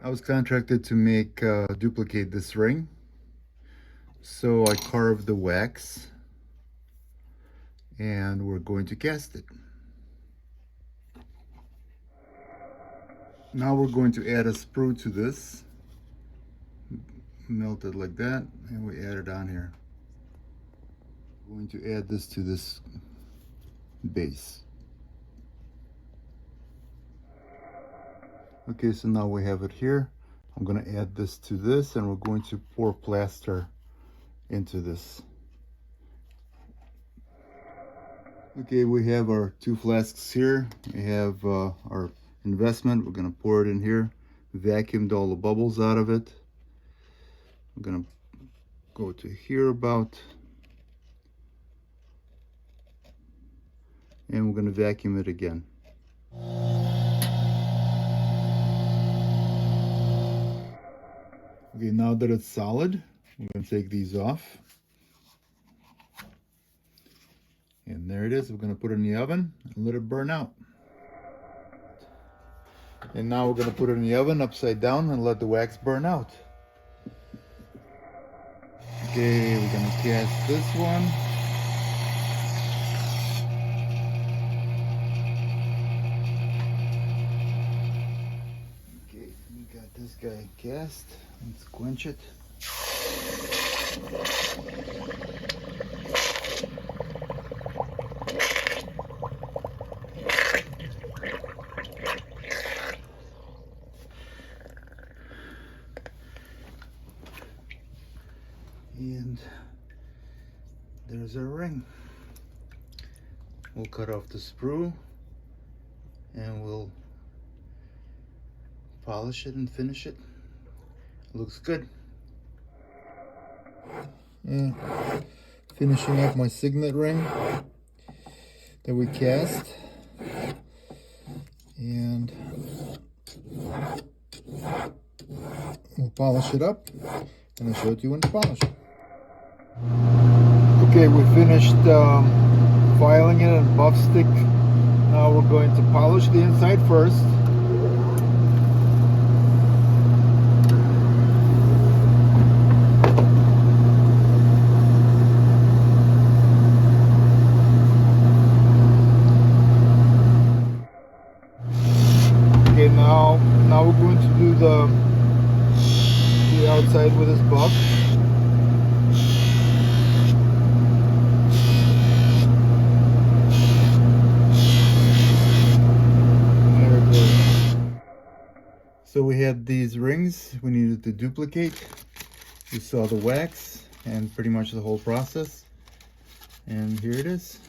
I was contracted to make duplicate this ring, so I carved the wax and we're going to cast it. Now we're going to add a sprue to this, melt it like that, and we add it on here. We're going to add this to this base. Okay, so now we have it here. I'm going to add this to this, and we're going to pour plaster into this. Okay, we have our 2 flasks here. We have our investment. We're going to pour it in here, vacuumed all the bubbles out of it. I'm going to go to here about, and we're going to vacuum it again. Okay, now that it's solid, I'm going to take these off. And there it is. We're going to put it in the oven and let it burn out. And now we're going to put it in the oven upside down and let the wax burn out. Okay, we're going to cast this one. Okay, we got this guy cast. Let's quench it. And there's our ring. We'll cut off the sprue and we'll polish it and finish it. Looks good. And finishing up my signet ring that we cast. And we'll polish it up and I'll show it to you when it's polished. Okay, we finished filing it in buff stick. Now we're going to polish the inside first. Okay, now we're going to do the outside with this buff. So we had these rings we needed to duplicate. You saw the wax and pretty much the whole process. And here it is.